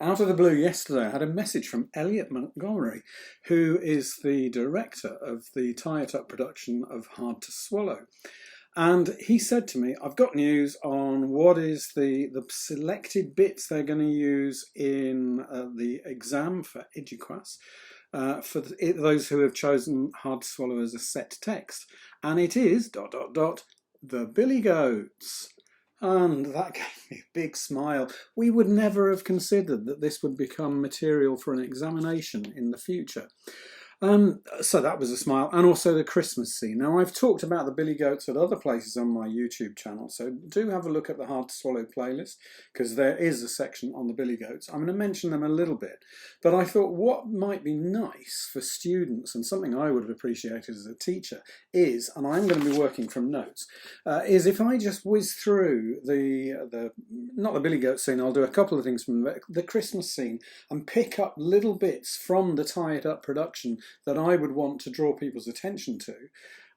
Out of the blue yesterday, I had a message from Elliot Montgomery, who is the director of the Tie It Up production of Hard to Swallow. And he said to me, I've got news on what is the selected bits they're going to use in the exam for EduQuas for those who have chosen Hard to Swallow as a set text. And it is ... the Billy Goats. And that gave me a big smile. We would never have considered that this would become material for an examination in the future. So that was a smile, and also the Christmas scene. Now, I've talked about the Billy Goats at other places on my YouTube channel, so do have a look at the Hard to Swallow playlist, because there is a section on the Billy Goats. I'm going to mention them a little bit, but I thought what might be nice for students, and something I would have appreciated as a teacher, is, and I'm going to be working from notes, is if I just whiz through not the Billy Goat scene, I'll do a couple of things from the Christmas scene, and pick up little bits from the Tie It Up production that I would want to draw people's attention to,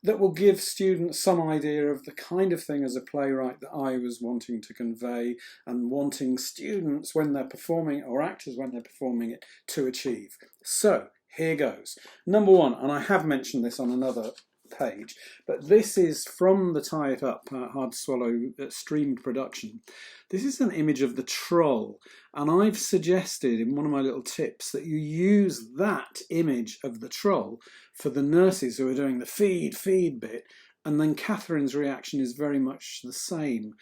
that will give students some idea of the kind of thing as a playwright that I was wanting to convey and wanting students when they're performing, or actors when they're performing it, to achieve. So here goes. Number one, and I have mentioned this on another page, but this is from the Tie It Up Hard to Swallow streamed production. This is an image of the troll, and I've suggested in one of my little tips that you use that image of the troll for the nurses who are doing the feed bit, and then Catherine's reaction is very much the same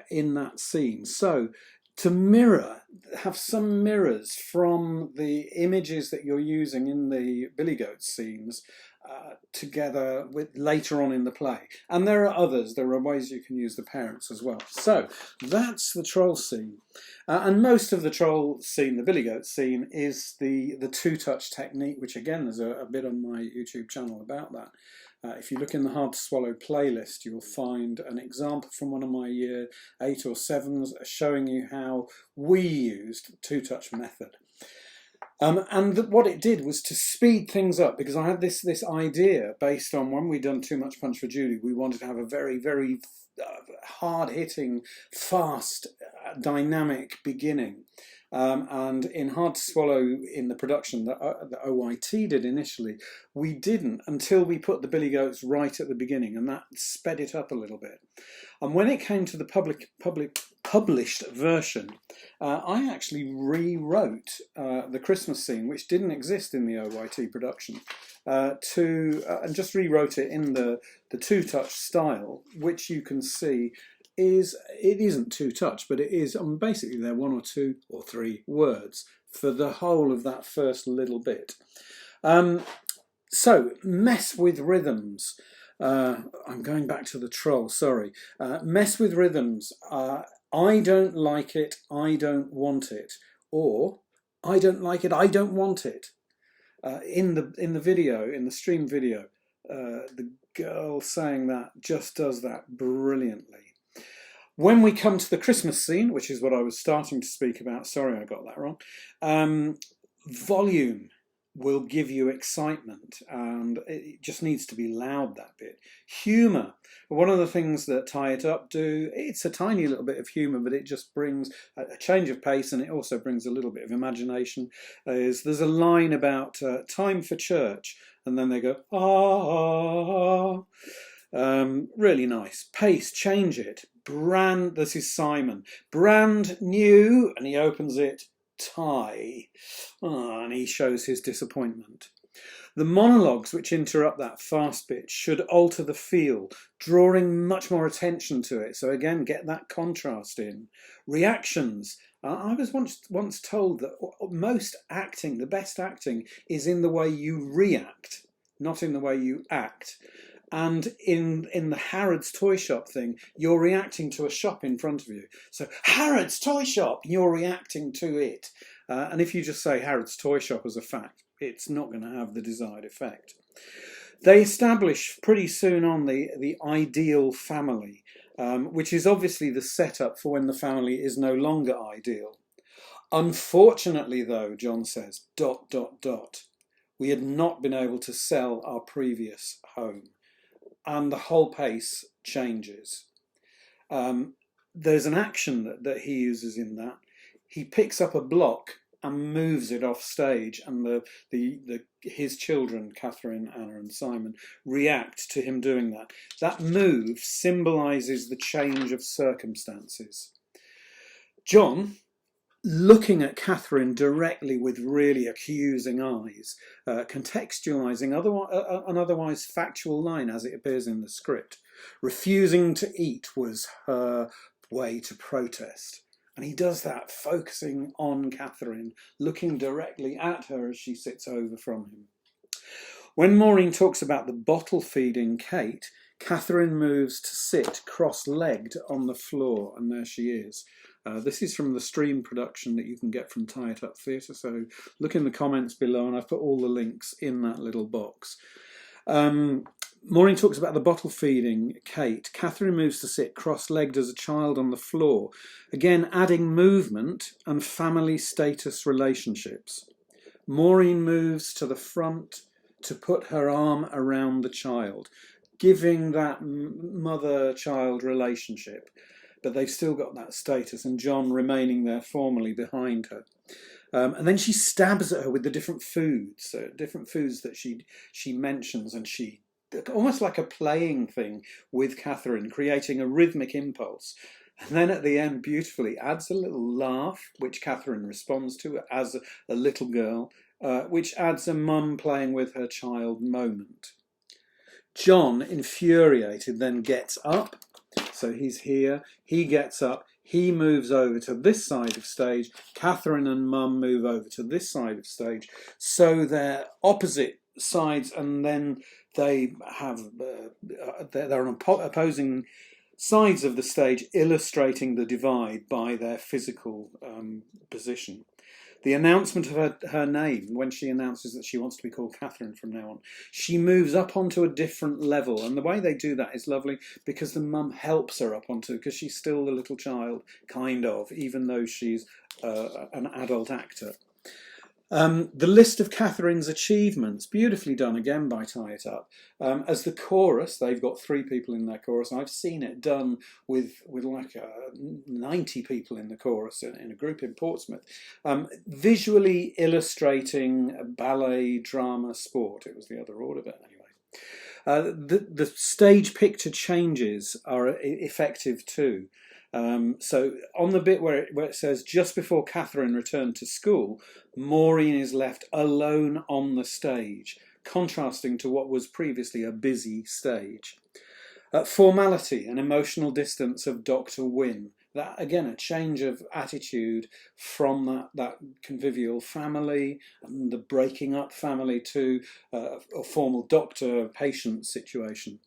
in that scene. So to have some mirrors from the images that you're using in the Billy Goat scenes together with later on in the play. And there are others, there are ways you can use the parents as well. So that's the troll scene. And most of the troll scene, the Billy Goat scene, is the two-touch technique, which again there's a bit on my YouTube channel about that. If you look in the Hard to Swallow playlist, you'll find an example from one of my year 8 or 7s showing you how we used the two-touch method. What it did was to speed things up, because I had this idea based on when we'd done Too Much Punch for Judy. We wanted to have a very, very hard-hitting, fast, dynamic beginning. And in Hard to Swallow, in the production that OIT did initially, we didn't until we put the Billy Goats right at the beginning, and that sped it up a little bit. And when it came to the published version, I actually rewrote the Christmas scene, which didn't exist in the OIT production, and just rewrote it in the two-touch style, which you can see it isn't two-touch, but it is basically there are 1 or 2 or 3 words for the whole of that first little bit. So mess with rhythms. I'm going back to the troll, sorry. Mess with rhythms. I don't like it, I don't want it. Or, I don't like it, I don't want it. In the video, in the stream video, the girl saying that just does that brilliantly. When we come to the Christmas scene, which is what I was starting to speak about, sorry I got that wrong, volume will give you excitement, and it just needs to be loud, that bit. Humour. One of the things that Tie It Up do, it's a tiny little bit of humour, but it just brings a change of pace, and it also brings a little bit of imagination. There's a line about time for church, and then they go, ah. Really nice. Pace, change it. This is Simon. Brand new, and he opens it, tie. And he shows his disappointment. The monologues which interrupt that fast bit should alter the feel, drawing much more attention to it. So again, get that contrast in. Reactions. I was once told that most acting, the best acting, is in the way you react, not in the way you act. And in the Harrods toy shop thing, you're reacting to a shop in front of you. So Harrods toy shop, you're reacting to it. And if you just say Harrods toy shop as a fact, it's not going to have the desired effect. They establish pretty soon on the ideal family, which is obviously the setup for when the family is no longer ideal. Unfortunately, though, John says, ... we had not been able to sell our previous home. And the whole pace changes. There's an action that he uses in that. He picks up a block and moves it off stage, and his children, Catherine, Anna and Simon, react to him doing that. That move symbolises the change of circumstances. John, looking at Catherine directly with really accusing eyes, contextualising an otherwise factual line as it appears in the script. Refusing to eat was her way to protest. And he does that focusing on Catherine, looking directly at her as she sits over from him. When Maureen talks about the bottle feeding Kate, Catherine moves to sit cross-legged on the floor, and there she is. This is from the stream production that you can get from Tie It Up Theatre, so look in the comments below, and I've put all the links in that little box. Maureen talks about the bottle feeding Kate. Catherine moves to sit cross-legged as a child on the floor, again adding movement and family status relationships. Maureen moves to the front to put her arm around the child, giving that mother-child relationship, but they've still got that status, and John remaining there formally behind her. And then she stabs at her with the different foods that she mentions, and she, almost like a playing thing with Catherine, creating a rhythmic impulse. And then at the end, beautifully, adds a little laugh, which Catherine responds to as a little girl, which adds a mum playing with her child moment. John, infuriated, then gets up. So he's here, he gets up, he moves over to this side of stage. Catherine and mum move over to this side of stage. So they're opposite sides, and then they have they're on opposing sides of the stage, illustrating the divide by their physical position. The announcement of her name, when she announces that she wants to be called Catherine from now on, she moves up onto a different level. And the way they do that is lovely, because the mum helps her up onto, because she's still the little child, kind of, even though she's an adult actor. The list of Catherine's achievements, beautifully done again by Tie It Up. As the chorus, they've got 3 people in their chorus. I've seen it done with like 90 people in the chorus in a group in Portsmouth. Visually illustrating ballet, drama, sport. It was the other order, but anyway. The stage picture changes are effective too. So on the bit where it says, just before Catherine returned to school, Maureen is left alone on the stage, contrasting to what was previously a busy stage. Formality and emotional distance of Dr. Wynne. That, again, a change of attitude from that convivial family and the breaking up family to a formal doctor-patient situation.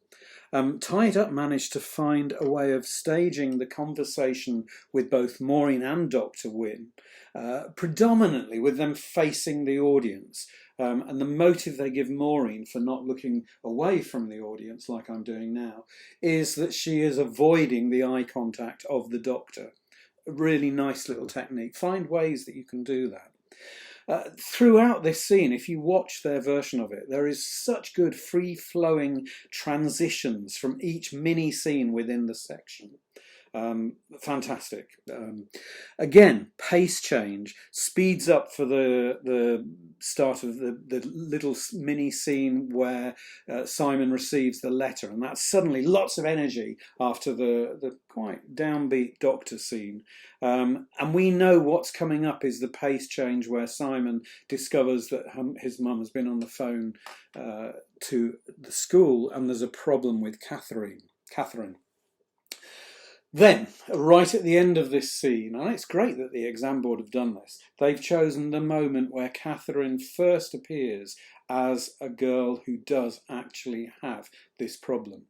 Tie It Up managed to find a way of staging the conversation with both Maureen and Dr. Wynne, predominantly with them facing the audience. And the motive they give Maureen for not looking away from the audience like I'm doing now is that she is avoiding the eye contact of the doctor. A really nice little technique. Find ways that you can do that. Throughout this scene, if you watch their version of it, there is such good free-flowing transitions from each mini scene within the section. Fantastic. Again, pace change speeds up for the start of the little mini scene where Simon receives the letter, and that's suddenly lots of energy after the quite downbeat doctor scene. And we know what's coming up is the pace change where Simon discovers that his mum has been on the phone to the school, and there's a problem with Catherine. Then, right at the end of this scene, and it's great that the exam board have done this, they've chosen the moment where Catherine first appears as a girl who does actually have this problem.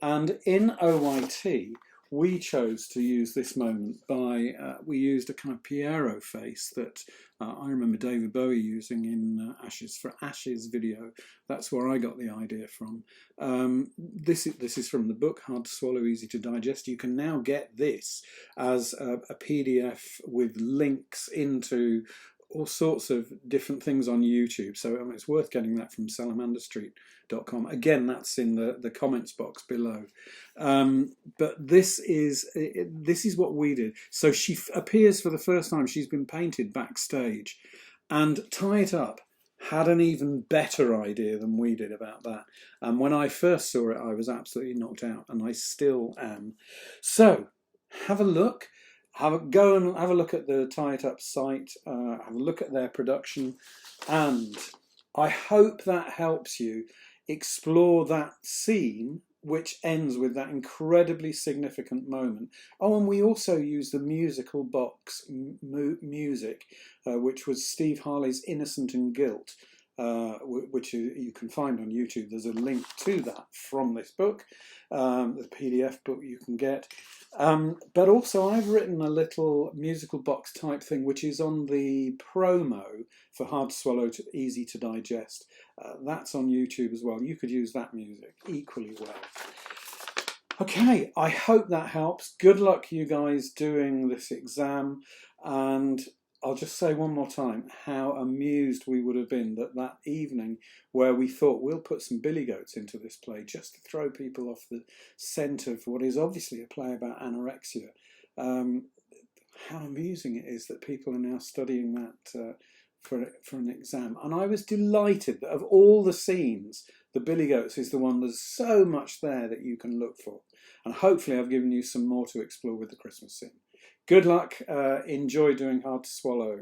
And in OYT, we chose to use this moment by, we used a kind of Pierrot face that I remember David Bowie using in Ashes for Ashes video. That's where I got the idea from. This is from the book, Hard to Swallow, Easy to Digest. You can now get this as a PDF with links into all sorts of different things on YouTube. So it's worth getting that from salamanderstreet.com. Again, that's in the comments box below. But this is what we did. So she appears for the first time. She's been painted backstage, and Tie It Up had an even better idea than we did about that. And when I first saw it, I was absolutely knocked out, and I still am. So have a look. Go and have a look at the Tie It Up site, have a look at their production, and I hope that helps you explore that scene which ends with that incredibly significant moment. Oh, and we also use the musical box music, which was Steve Harley's Innocent and Guilt, which you can find on YouTube. There's a link to that from this book, the PDF book you can get. But also I've written a little musical box type thing which is on the promo for Hard to Swallow, Easy to Digest. That's on YouTube as well. You could use that music equally well. Okay, I hope that helps. Good luck you guys doing this exam, and I'll just say one more time how amused we would have been that evening where we thought we'll put some billy goats into this play just to throw people off the scent of what is obviously a play about anorexia. How amusing it is that people are now studying that for an exam. And I was delighted that of all the scenes, the billy goats is the one there's so much there that you can look for. And hopefully I've given you some more to explore with the Christmas scene. Good luck, enjoy doing Hard to Swallow.